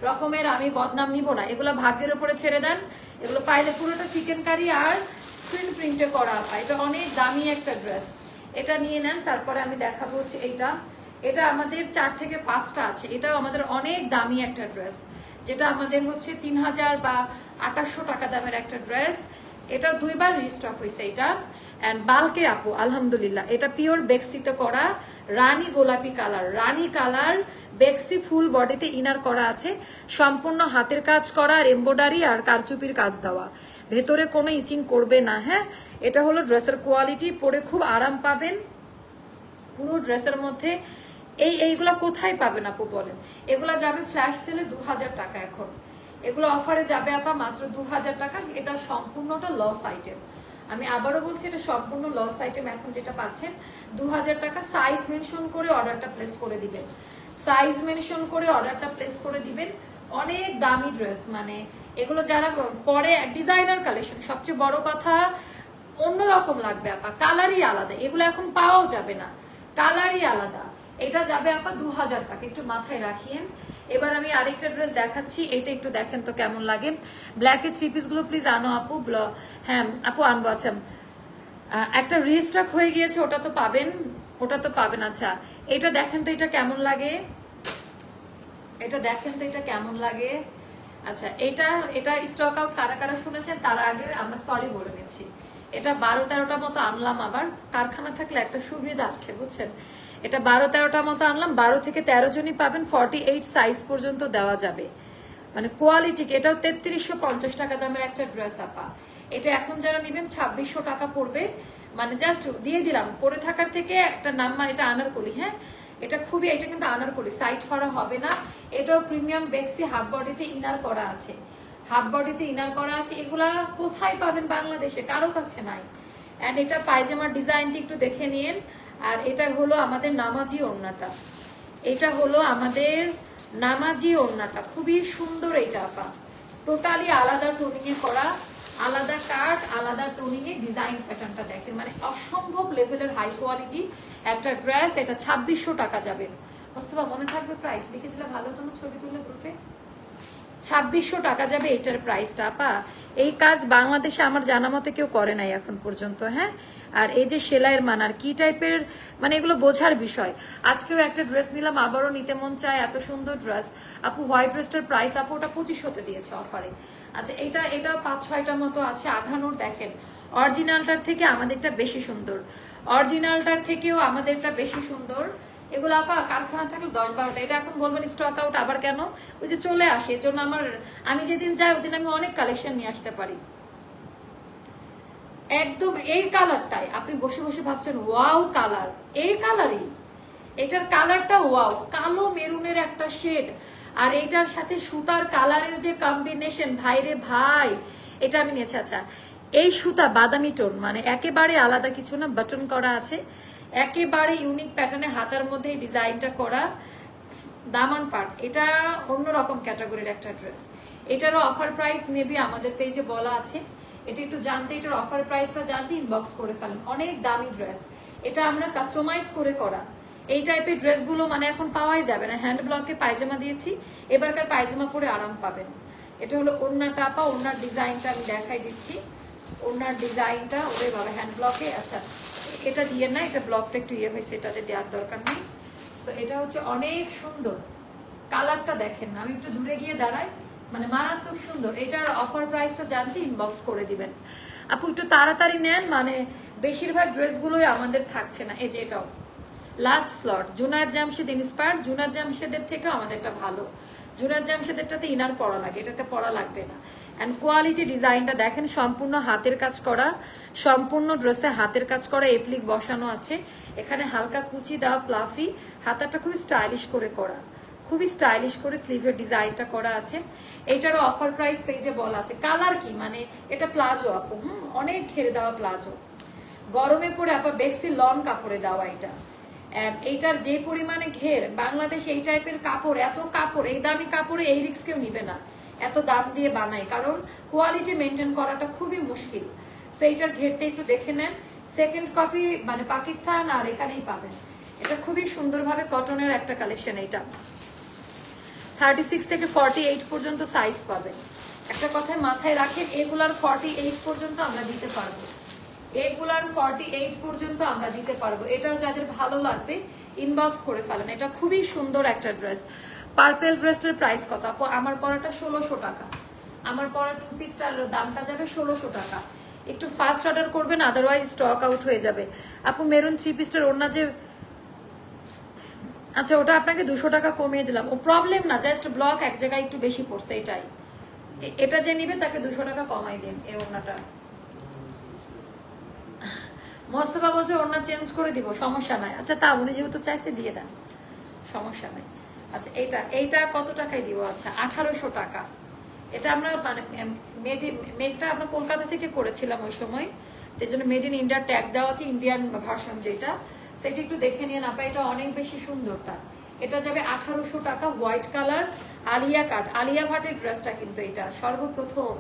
রকমের আমি বদনাম নিব না, এগুলো ভাগ্যের উপরে ছেড়ে দেন। এগুলো পাইলে পুরোটা চিকেন কারি আর স্ক্রিন প্রিন্টে করা, এটা অনেক দামি একটা ড্রেস, এটা নিয়ে নেন। তারপরে আমি দেখাবো হচ্ছে এইটা, এটা আমাদের 4 থেকে 5টা আছে, এটাও আমাদের অনেক দামি একটা ড্রেস, যেটা আমাদের হচ্ছে 3000 বা 2800 টাকা দামের একটা ড্রেস। এটা 2বার রিস্টক হয়েছে এটা, এন্ড বালকে আপু আলহামদুলিল্লাহ। এটা পিওর বেক্সিতে করা, রানী গোলাপি কালার, রানী কালার বেক্সি, ফুল বডিতে ইনার করা আছে, সম্পূর্ণ হাতের কাজ করা আর এমব্রয়ডারি আর কারচুপির কাজ দেওয়া, ভেতরে কোনো ইচিং করবে না। হ্যাঁ এটা হলো ড্রেসের কোয়ালিটি, পরে খুব আরাম পাবেন পুরো ড্রেসের মধ্যে। এইগুলা কোথায় পাবেন আপু বলেন? এগুলা যাবে ফ্ল্যাশ সেলে 2000 টাকা, এখন এগুলো অফারে যাবে আপা মাত্র 2000 টাকা। এটা সম্পূর্ণটা লস আইটেম, আমি আবারও বলছি এটা সম্পূর্ণ লস আইটেম। এখন যেটা পাচ্ছেন 2000 টাকা। সাইজ মেনশন করে অর্ডারটা প্লেস করে দিবেন, সাইজ মেনশন করে অর্ডারটা প্লেস করে দিবেন। অনেক দামি ড্রেস, মানে এগুলো যারা পরে ডিজাইনার কালেকশন, সবচেয়ে বড় কথা অন্যরকম লাগবে আপা, কালারই আলাদা, এগুলো এখন পাওয়াও যাবে না, কালারই আলাদা। এটা যাবে আপা 2000 টাকা, একটু মাথায় রাখিয়েন। এবার আমি আরেকটা ড্রেস দেখাচ্ছি, এটা একটু দেখেন তো কেমন লাগে। ব্ল্যাকের 3 পিস গুলো প্লিজ আনো আপু। হ্যাঁ আপু আনবো। আচ্ছা একটা রিস্টক হয়ে গিয়েছে, ওটা তো পাবেন, ওটা তো পাবেন। আচ্ছা এটা দেখেন তো, এটা কেমন লাগে, এটা দেখেন তো এটা কেমন লাগে। আচ্ছা এটা স্টক আউট কারা কারা শুনেছেন তার আগে আমরা সরি বলে নিচ্ছি। এটা 12-13টা মতো আনলাম, আবার কারখানা থাকলে একটা সুবিধা আছে বুঝছেন। এটা 12-13টা মতো আনলাম, 12 থেকে 13 জনই পাবেন, 48 সাইজ পর্যন্ত দেওয়া যাবে, মানে কোয়ালিটি। এটাও 3350 টাকা দামের একটা ড্রেস আপা। এটা এখন যারা নেবেন 2600 টাকা পড়বে, মানে জাস্ট দিয়ে দিলাম পরে থাকার থেকে একটা নাম। এটা আনারকলি, হ্যাঁ এটা খুবই, এটা কিন্তু আনারকলি, সাইড ফাড়া হবে না। এটাও প্রিমিয়াম বেক্সি, হাফ বডিতে ইনার করা আছে, হাফ বডিতে ইনার করা আছে। এগুলা কোথায় পাবেন বাংলাদেশে, কারো কাছে নাই। এন্ড এটা পায়জামার ডিজাইনটি একটু দেখে নিন। আর এটা হলো আমাদের নামাজি ওড়নাটা, এটা হলো আমাদের নামাজি ওড়নাটা, খুবই সুন্দর এইটা আপা, টোটালি আলাদা টোনিং এ করা, আলাদা কাট, আলাদা টোনিং এ ডিজাইন প্যাটার্নটা দেখেন, মানে অসম্ভব লেভেলের হাই কোয়ালিটি একটা ড্রেস। এটা 2600 টাকা যাবে। মোস্তফা মনে থাকবে প্রাইস লিখে দিলে ভালো হতো না, ছবি তুলে গ্রুপে। 2600 টাকা যাবে এটার প্রাইসটা আপা। এই কাজ বাংলাদেশে আমার জানা মতে কেউ করে নাই এখন পর্যন্ত। হ্যাঁ আর এই যে সেলাইয়ের মান আর কি টাইপের, মানে এগুলো বোঝার বিষয়। আজকেও একটা ড্রেস নিলাম, আবারও নিতে মন চায়, এত সুন্দর ড্রেস আপু। হোয়াইট ড্রেসটার প্রাইস আপু ওটা 2500 দিয়েছে অফারে। আচ্ছা এটা 5-6টার মতো আছে আঘানোর। দেখেন অরিজিনালটার থেকে আমাদেরটা বেশি সুন্দর, অরিজিনালটার থেকেও আমাদেরটা বেশি সুন্দর। এগুলো আপা কারখানা থাকলে 10-12টা। এটা এখন বলবেন স্টক আউট, আবার কেন? ওই যে চলে আসে, এর জন্য আমি যেদিন যাই ওদিন আমি অনেক কালেকশন নিয়ে আসতে পারি। একদম এই কালারটাই আপনি বসে বসে ভাবছেন ওয়াও কালার, এই কালারই, এটার কালারটা ওয়াও, কালো মেরুনের একটা শেড, আর এটার সাথে সুতার কালারের যে কম্বিনেশন, ভাইরে ভাই, এটা আমি নিয়েছি। আচ্ছা এই সুতা বাদামি টোন, মানে একেবারে আলাদা কিছু না, বাটন করা আছে, একেবারে ইউনিক প্যাটার্নে হাতার মধ্যে এই ডিজাইনটা করা। দামান পাট, এটা অন্যরকম ক্যাটাগরির একটা ড্রেস। এটারও অফার প্রাইস মেবি আমাদের পেজে বলা আছে, এটা একটু জানতে, এটার অফার প্রাইসটা জানতে ইনবক্স করে ফেলেন। অনেক দামি ড্রেস, এটা আমরা কাস্টমাইজ করে করা। এই টাইপের ড্রেসগুলো মানে এখন পাওয়াই যাবে না। হ্যান্ড ব্লকে পায়জামা দিয়েছি, এবারকার পায়জামা পরে আরাম পাবেন। এটা হলো ওড়নাটা, আপা ওড়নার ডিজাইনটা আমি দেখাই দিচ্ছি। ওড়নার ডিজাইনটা ওরে বাবা হ্যান্ড ব্লকে, আচ্ছা এটা দিয়ে না, এটা ব্লকটা একটু ইয়ে হয়েছে, এটাতে দেওয়ার দরকার নেই। সো এটা হচ্ছে অনেক সুন্দর, কালারটা দেখেন না, আমি একটু দূরে গিয়ে দাঁড়াই, মানে মারাত্মক সুন্দর। এটার অফার প্রাইসটা জানতে ইনবক্স করে দিবেন আপু, একটু তাড়াতাড়ি নেন, মানে বেশিরভাগ ড্রেসগুলোই আমাদের থাকছে না। এই যে এটাও last slot, Junaid Jamshed inspired. Junaid জামশেদের থেকে আমাদেরটা ভালো, জুনায়েদ জামশেদেরটাতে ইনার পরা লাগে, এটাতে পরা লাগবে না। অ্যান্ড কোয়ালিটি ডিজাইনটা দেখেন, সম্পূর্ণ হাতের কাজ করা, সম্পূর্ণ ড্রেসে হাতের কাজ করা, এপ্লিক বসানো আছে। এখানে হালকা কুচি দেওয়া প্লাফি, হাতাটা খুবই স্টাইলিশ করে করা, খুবই স্টাইলিশ করে স্লিভের ডিজাইনটা করা আছে। এইটারও অফার প্রাইস পেজে বলা আছে। কালার কি মানে এটা প্লাজো আপু, অনেক ঘেরে দেওয়া প্লাজো, গরমে পরে আপা বেক্সি লন কাপড়ে দেওয়া এটা। এইটার যে পরিমাণে ঘের, বাংলাদেশ এই টাইপের কাপড়, এত কাপড়, এই দামি কাপড়ে এই রিস্ক কেউ নিবে না, এত দাম দিয়ে বানায়, কারণ কোয়ালিটি মেনটেন করাটা খুবই মুশকিল। সেইটার ঘেরটা একটু দেখে নেন। সেকেন্ড কপি মানে পাকিস্তান আর এখানেই পাবেন। এটা খুবই সুন্দরভাবে কটনের একটা কালেকশন। এটা 36 থেকে 48 পর্যন্ত সাইজ পাবেন। একটা কথা মাথায় রাখেন, এগুলার 48 পর্যন্ত আমরা দিতে পারবো, এগুলার 48 পর্যন্ত আমরা দিতে পারবো। এটাও যাদের ভালো লাগবে ইনবক্স করে ফেলেন। এটা খুবই সুন্দর একটা ড্রেস। পার্পেল ড্রেসটার প্রাইস কত আপু? আমার পরাটা 1600 টাকা, আমার পরা 2 পিসটার দামটা যাবে 1600 টাকা। একটু ফাস্ট অর্ডার করবেন, আদারওয়াইজ স্টক আউট হয়ে যাবে। আপু মেরুন 3 পিসটার ওড়না যে, আচ্ছা ওটা আপনাকে 200 টাকা কমিয়ে দিলাম, ও প্রবলেম না, জাস্ট ব্লক এক জায়গায় একটু বেশি পড়ছে এটাই। এটা যে নিবে তাকে 200 টাকা কমাই দিন এই ওড়নাটা। মোস্তফা বলছে ওড়না চেঞ্জ করে দিব, সমস্যা নাই। আচ্ছা তা উনি যেহেতু চাইছে দিয়ে দেন, সমস্যা নাই। আচ্ছা এইটা কত টাকায় দিব? আচ্ছা 1800 টাকা। এটা আমরা মানে মেকটা আমরা কলকাতা থেকে করেছিলাম ওই সময়, তাই জন্য মেড ইন ইন্ডিয়া ট্যাগ দেওয়া আছে, ইন্ডিয়ান ভার্সন যেটা, সেটা একটু দেখে নিয়ে না পাই। এটা অনেক বেশি সুন্দরটা, এটা যাবে 1800 টাকা। হোয়াইট কালার আলিয়া কাট, আলিয়া ভাটের ড্রেসটা কিন্তু এটা সর্বপ্রথম।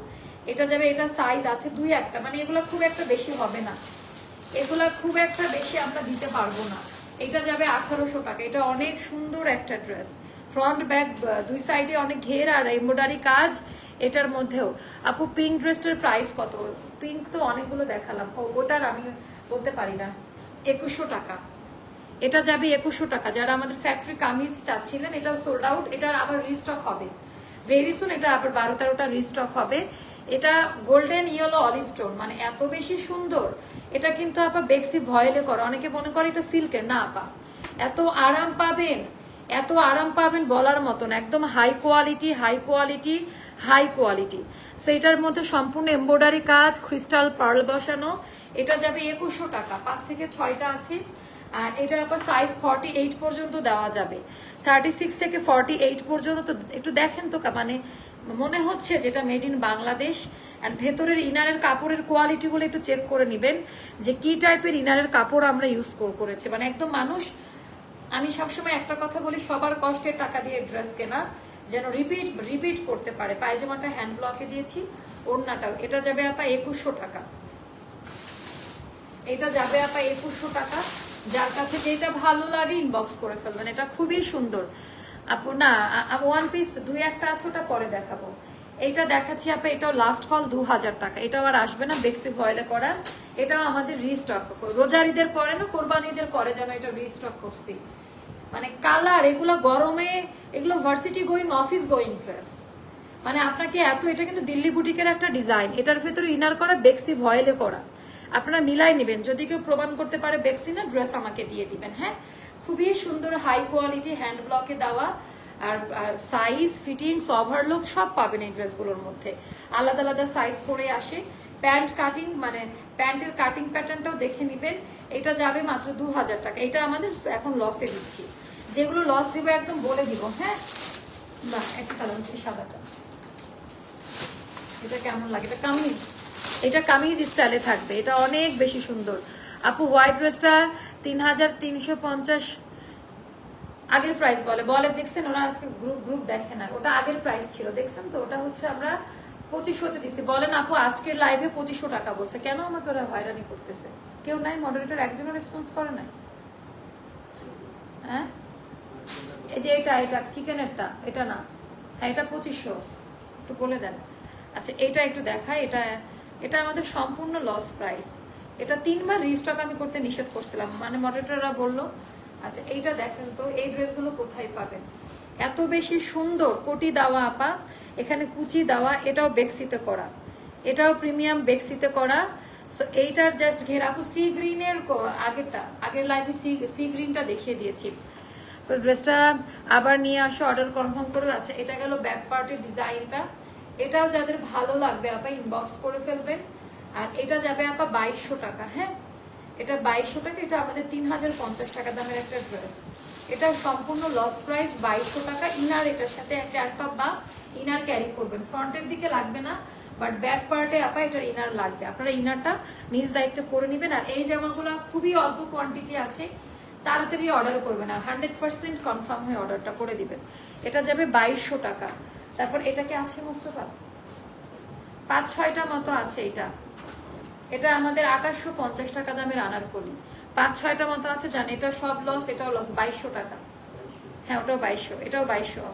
এটা যাবে, এটা সাইজ আছে 2-1টা, মানে এগুলো খুব একটা বেশি হবে না, এগুলা খুব একটা বেশি আমরা দিতে পারবো না। এটা যাবে 1800 টাকা। এটা অনেক সুন্দর একটা ড্রেস, ফ্রন্ট ব্যাক দুই সাইডে অনেক ঘের আর এমব্রয়ডারি কাজ এটার মধ্যেও। আপু পিঙ্ক ড্রেসটার প্রাইস কত? পিঙ্ক তো অনেকগুলো দেখালাম, ওটার আমি বলতে পারি না। 2100 টাকা, এটা যাবে 2100 টাকা। যারা আমাদের ফ্যাক্টরি কামিজ চাচ্ছিলেন, এটাও সোল্ড আউট, এটার আবার রিস্টক হবে ভেরি সুন, এটা আবার 12-13টা রিস্টক হবে। এটা গোল্ডেন ইয়েলো অলিভ টোন, মানে এত বেশি সুন্দর। এটা কিন্তু আপা বেক্সি ভয়েলে করা, অনেকে মনে করে এটা সিল্কের, না আপা, এত আরাম পাবেন, এত আরাম পাবেন বলার মতন, একদম high quality, high quality, high quality. সেটার মধ্যে সম্পূর্ণ এমব্রয়ডারি কাজ, ক্রিস্টাল পার্ল বসানো। এটা যাবে 2100 টাকা, 5 থেকে 6টা আছে। আর এটা আপা সাইজ 48 পর্যন্ত দেওয়া যাবে, 36 থেকে 48 পর্যন্ত। তো একটু দেখেন তো, মানে মনে হচ্ছে যেটা মেড ইন বাংলাদেশ। আর ভেতরের ইনারের কাপড়ের কোয়ালিটিগুলো একটু চেক করে নেবেন, যে কি টাইপের ইনারের কাপড় আমরা ইউজ করেছি। মানে একদম মানুষ, আমি সবসময় একটা কথা বলি, সবার কষ্টের টাকা দিয়ে ড্রেস কেনা যেন রিপিট করতে পারে। পায়জামাটা হ্যান্ড ব্লকে দিয়েছি, ওড়নাটাও। এটা যাবে আপা 2100 টাকা, এটা যাবে আপা 2100 টাকা। যার কাছে যেটা ভালো লাগে ইনবক্স করে ফেলবেন, এটা খুবই সুন্দর আপু। না ওয়ান পিস 2-1টা আছে, ওটা পরে দেখাবো। এইটা দেখাচ্ছি আপা, এটাও লাস্ট কল 2000 টাকা। এটাও আর আসবে না, বেক্সি ভয়েলে করা। এটাও আমাদের রিস্টক, রোজার ঈদের পরে না, কোরবানি ঈদের পরে যেন এটা রিস্টক করছি। মানে কালার এগুলো গরমে, এগুলো varsity going, office going dress. মানে আপনাকে এত, এটা কিন্তু দিল্লি বুটিকের একটা ডিজাইন, এটার ভেতরে ইনার করা, বেক্সি ভয়েলে করা। আপনারা মিলাই নেবেন, যদি কেউ প্রমাণ করতে পারে বেক্সি না, ড্রেস আমাকে দিয়ে দিবেন। হ্যাঁ, খুবই সুন্দর হাই কোয়ালিটি, হ্যান্ড ব্লকে দেওয়া। আর সাইজ, ফিটিংস, ওভারলুক সব পাবেন এই ড্রেসগুলোর মধ্যে। আলাদা আলাদা সাইজ করে আসে। প্যান্ট কাটিং, মানে প্যান্টের কাটিং প্যাটার্নটাও দেখে নেবেন। এটা যাবে মাত্র 2000 টাকা। এটা আমাদের এখন লসে দিচ্ছি, যেগুলো লস দিব একদম বলে দিব। হ্যাঁ, না একটা কালার হচ্ছে সাদাটা, এটা কেমন লাগে? এটা কামিজ, এটা কামিজ স্টাইলে থাকবে, এটা অনেক বেশি সুন্দর। আপু হোয়াইট ড্রেসটা 3350। আগের প্রাইস বলে বলে দেখছেন ওরা আজকে গ্রুপ গ্রুপ দেখে না, ওটা আগের প্রাইস ছিল দেখছেন তো, ওটা হচ্ছে আমরা 2500-তে দিচ্ছি। বলেন আপু আজকের লাইভে 2500 টাকা বলছে, কেন আমাকে ওরা হয়রানি করতেছে? কেউ নাই, মডারেটর একজনও রেসপন্স করে নাই। হ্যাঁ এই যে এটা চিকেনেরটা, এটা না, হ্যাঁ এটা 2500, একটু বলে দেন। আচ্ছা এটা একটু দেখায়, এটা আমাদের সম্পূর্ণ লস প্রাইস। এটা 3 বার রিস্টক আমি করতে নিষেধ করছিলাম, মানে মডারেটররা বললো। আচ্ছা এইটা দেখেন তো, এই ড্রেসগুলো কোথায় পাবেন? এত বেশি সুন্দর কোটি দেওয়া আপা, এখানে কুচি দেওয়া, এটাও বেক্সিতে করা, এটাও প্রিমিয়াম বেক্সিতে করা। সো এইটার জাস্ট ঘের আপু সি গ্রিনের আগের লাইভে সি গ্রিনটা দেখিয়ে দিয়েছি। তো ড্রেসটা আবার নিয়ে আসো, অর্ডার কনফার্ম করে। আচ্ছা এটা গেল ব্যাক পার্টের ডিজাইনটা, এটাও যাদের ভালো লাগবে আপা ইনবক্স করে ফেলবেন। আর এটা যাবে আপা 2200 টাকা। হ্যাঁ এটা 2200 টাকা, এটা আমাদের 3050 টাকা দামের একটা ড্রেস। এটা সম্পূর্ণ লস প্রাইস 2200 টাকা। ইনার এটার সাথে একটা টপ বা ইনার ক্যারি করবেন, ফ্রন্টের দিকে লাগবে না, বাট ব্যাক পার্টে আপা এটার ইনার লাগবে। আপনারা ইনারটা নিজ দায়িত্বে করে নেবেন। আর এই জামাগুলো খুবই অল্প কোয়ান্টিটি আছে, তাড়াতাড়ি অর্ডার করবেন আর 100% কনফার্ম হয়ে অর্ডারটা করে দিবেন। এটা যাবে 2200 টাকা। তারপর এটাকে আছে মোস্তফা 5-6টা মতো আছে। এটা আমাদের 2850 টাকা দামের আনারকলি, 5-6টা মতো আছে। জান এটা সব লস, এটাও লস, 2200 টাকা। হ্যাঁ ওটাও 2200, এটাও 2200।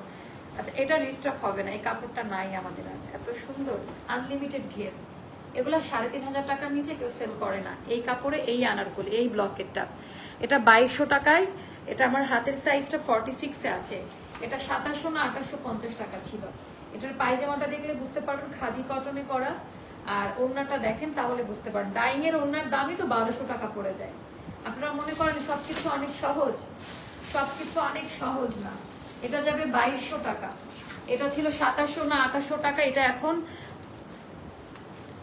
আচ্ছা এটা রিস্টক হবে না, এই কাপড়টা নাই আমাদের আর। এত সুন্দর আনলিমিটেড ঘের, এগুলো 3500 টাকার নিচে কেউ সেল করে না এই কাপড়ে। এই আনারকলি এই ব্লকেটটা, এটা 2200 টাকায়। এটা আমার হাতের সাইজটা 46-এ আছে। এটা 2700 না 2850 টাকা ছিল। এটার পায়জামাটা দেখলে বুঝতে পারবেন খাদি কটনে করা, আর ওড়নাটা দেখেন তাহলে বুঝতে পারেন। ডাইং এর ওড়নার দামই তো 1200 টাকা পড়ে যায়। আপনারা মনে করেন সবকিছু অনেক সহজ, সবকিছু অনেক সহজ না। এটা যাবে 2200 টাকা। এটা ছিল 2700 না 2800 টাকা, এটা এখন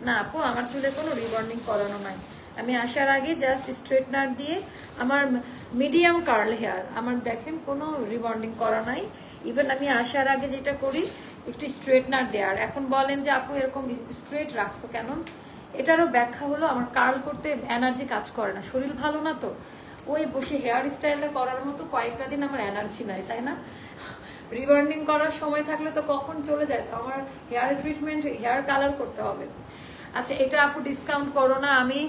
না আপু আমার চুলে কোনো রিবন্ডিং করানো নাই। আমি আসার আগে জাস্ট স্ট্রেটনার দিয়ে আমার মিডিয়াম কার্ল হেয়ার, আমার দেখেন কোনো রিবন্ডিং করা নাই। ইভেন আমি আসার আগে যেটা করি একটু স্ট্রেটনার দেওয়ার। এখন বলেন যে আপু এরকম স্ট্রেট রাখছো কেন? এটারও ব্যাখ্যা হলো আমার কার্ল করতে এনার্জি কাজ করে না, শরীর ভালো না, তো ওই বসে হেয়ার স্টাইলটা করার মতো কয়েকটা দিন আমার এনার্জি নাই, তাই না? রিবন্ডিং করার সময় থাকলে তো কখন চলে যায়, তো আমার হেয়ার ট্রিটমেন্ট হেয়ার কালার করতে হবে। আচ্ছা এটা আপু ডিসকাউন্ট করো না, আমি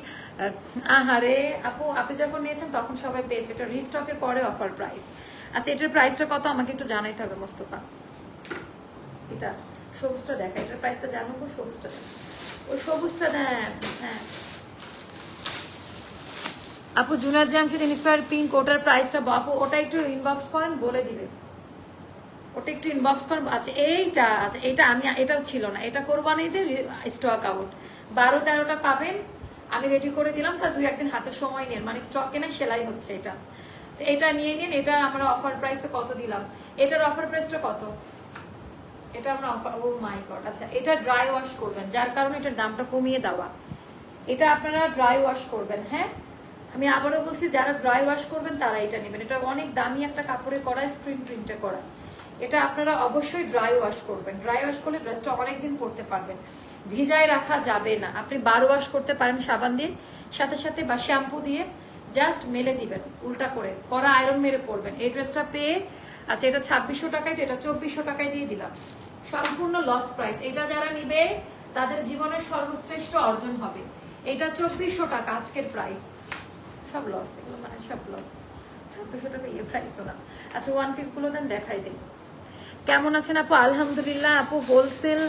আহারে আপু আপনি যখন নিয়েছেন তখন সবাই পেয়েছে, এটা রিস্টকের পরে অফার প্রাইস। আচ্ছা এটার প্রাইসটা কত আমাকে একটু জানাইতে হবে মোস্তফা। এটা সবুজটা দেখা, এটার প্রাইসটা জানো গো, সবুজটা দেন, ওই সবুজটা দেন। হ্যাঁ আপু জুনার জামশেদ ইন্সপায়ার পিঙ্ক, ওটার প্রাইসটা আপু ওটা একটু ইনবক্স করেন বলে দিবে, ওটা একটু ইনবক্স করেন। আচ্ছা এইটা, আচ্ছা এটা আমি এটাও ছিল না, এটা কোরবানিতে স্টক আউট 12-13টা পাবেন, আমি রেডি করে দিলাম। তা 2-1 দিন হাতে সময় নেন, মানে স্টক কেনা সেলাই হচ্ছে এটা, এটা নিয়ে নিন। এটা আমরা অফার প্রাইসে কত দিলাম, এটার অফার প্রাইসটা কত? এটা আমরা অফার, ও মাই গড। আচ্ছা এটা ড্রাই ওয়াশ করবেন, যার কারণে এটার দামটা কমিয়ে দেওয়া। এটা আপনারা ড্রাই ওয়াশ করবেন। হ্যাঁ আমি আবারও বলছি যারা ড্রাই ওয়াশ করবেন তারা এটা নেবেন। এটা অনেক দামি একটা কাপড়ে করা, স্ক্রিন প্রিন্টে করা। এটা আপনারা অবশ্যই ড্রাই ওয়াশ করবেন। ড্রাই ওয়াশ করলে ড্রেসটা অনেকদিন পরতে পারবেন, ভিজায় রাখা যাবে না। আপনি 12 ওয়াশ করতে পারেন সাবান দিয়ে, সাথে সাথে বা শ্যাম্পু দিয়ে জাস্ট মেলে দিবেন, উল্টা করে করা আয়রন মেরে পরবেন। এই ড্রেসটা পেয়ে, আচ্ছা এটা 2600 টাকায়, তো এটা 2400 টাকায় দিয়ে দিলাম, সম্পূর্ণ লস প্রাইস। এটা যারা নিবে তাদের জীবনের সর্বশ্রেষ্ঠ অর্জন হবে। এটা 2400 টাকা আজকের প্রাইস, সব লস, এগুলো মানে সব লস। 2600 টাকা ইয়ে প্রাইস তো না। আচ্ছা ওয়ান পিস গুলো দেন দেখাই দেই। কেমন আছেন আপু? আলহামদুলিল্লাহ। আপু হোলসেল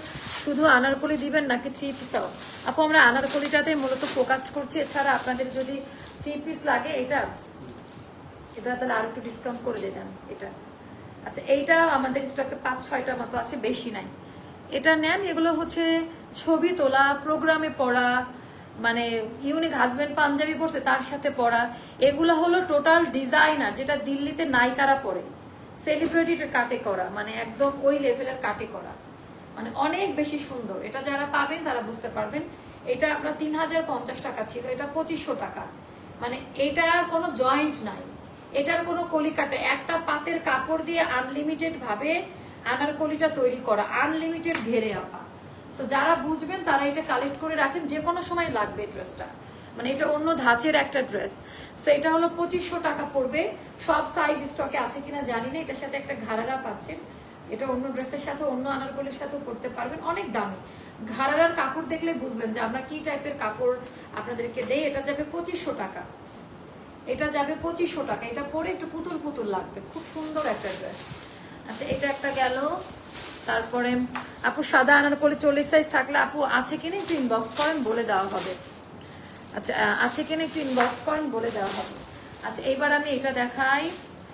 শুধু আনারকলি দিবেন নাকি 3 পিসও? আপু আমরা আনারকলিটাতে মূলত ফোকাস করছি, এছাড়া আপনাদের যদি 3 পিস লাগে এটা তাহলে আর একটু ডিসকাউন্ট করে দিলাম এটা। আচ্ছা এইটা আমাদের স্টকে 5-6টা মতো আছে, বেশি নাই। এটা নেন, এগুলো হচ্ছে ছবি তোলা, প্রোগ্রামে পড়া, মানে ইউনিক হাজবেন্ড পাঞ্জাবি পরছে তার সাথে পড়া, এগুলো হলো টোটাল ডিজাইনার, যেটা দিল্লিতে নায়িকারা পরে, সেলিব্রিটির কাটে করা, মানে একদম ওই লেভেলের কাটে করা, মানে অনেক বেশি সুন্দর। এটা যারা পাবেন তারা বুঝতে পারবেন। এটা আপনার 3050 টাকা ছিল, এটা 2500 টাকা। মানে এটা কোনো জয়েন্ট নাই, এটার কোনো কলি কাটে, একটা পাতের কাপড় দিয়ে আনলিমিটেড ভাবে আনারকলিটা তৈরি করা, আনলিমিটেড ঘেরে আপা। সো যারা বুঝবেন তারা এটা কালেক্ট করে রাখেন, যে কোনো সময় লাগবে ড্রেসটা। মানে এটা অন্য ধাঁচের একটা ড্রেস। সো এটা হলো 2500 টাকা পড়বে। সব সাইজ স্টকে আছে কিনা জানি না। এটার সাথে একটা ঘাড়ারা পাচ্ছেন, এটা অন্য ড্রেসের সাথে অন্য আনারকলির সাথেও পরতে পারবেন। অনেক দামি, ঘাড়ারার কাপড় দেখলে বুঝবেন যে আমরা কি টাইপের কাপড় আপনাদেরকে দেই। এটা যাবে 2500 টাকা, এটা যাবে 2500 টাকা। এটা পরে একটু পুতুল পুতুল লাগবে, খুব সুন্দর একটা ড্রেস। আচ্ছা এটা একটা গেল। তারপরে আপু সাদা আনারকলি 40 সাইজ থাকলে আপু আছে কিনা একটু ইনবক্স করেন, বলে দেওয়া হবে। আচ্ছা আছে কিনা একটু ইনবক্স করেন, বলে দেওয়া হবে। আচ্ছা এইবার আমি এটা দেখাই।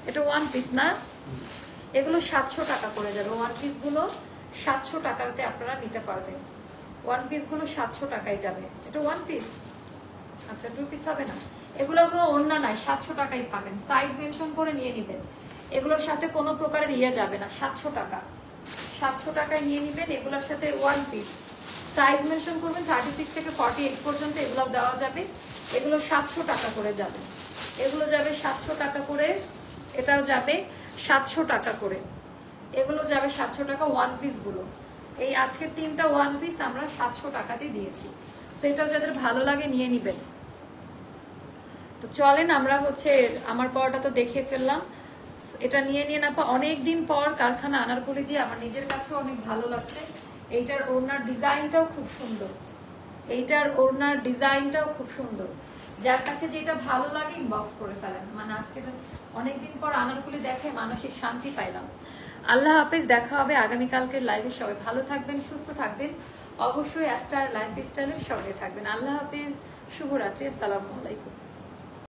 এটা ওয়ান পিস না, এগুলো 700 টাকা করে যাবে। ওয়ান পিস গুলো 700 টাকাতে আপনারা নিতে পারবেন। ওয়ান পিস গুলো 700 টাকায় যাবে। এটা ওয়ান পিস, আচ্ছা টু পিস হবে না। এগুলো কোনো ওড়না নাই, 700 টাকায় পাবেন। সাইজ মেনশন করে নিয়ে নেবেন, এগুলোর সাথে কোনো প্রকারের ইয়ে যাবে না। 700 টাকা, 700 টাকায় নিয়ে নেবেন। এগুলোর সাথে ওয়ান পিস সাইজ মেনশন করবেন 36 থেকে 48 পর্যন্ত, এগুলো দেওয়া যাবে। এগুলো 700 টাকা করে যাবে, এগুলো যাবে 700 টাকা করে। এটাও যাবে 700 টাকা করে, এগুলো যাবে 700 টাকা। ওয়ান পিস গুলো এই আজকের 3টা ওয়ান পিস আমরা 700 টাকাতে দিয়েছি। সেটাও যাদের ভালো লাগে নিয়ে নিবেন। তো চলেন আমরা হচ্ছে আমার পরটা তো দেখে ফেললাম, এটা নিয়ে নিয়ে না অনেকদিন পর কারখানা আনারকলি দিয়ে আমার নিজের কাছেও অনেক ভালো লাগছে। এইটার ওড়নার ডিজাইনটাও খুব সুন্দর, এইটার ওড়নার ডিজাইনটাও খুব সুন্দর। যার কাছে যেটা ভালো লাগে ইনবক্স করে ফেলেন। মানে আজকে অনেকদিন পর আনারকলি দেখে মানসিক শান্তি পাইলাম। আল্লাহ হাফেজ, দেখা হবে আগামীকালকের লাইভে। সবাই ভালো থাকবেন, সুস্থ থাকবেন, অবশ্যই অ্যাস্টার লাইফস্টাইলের সঙ্গে থাকবেন। আল্লাহ হাফেজ, শুভরাত্রি, আসসালামু আলাইকুম।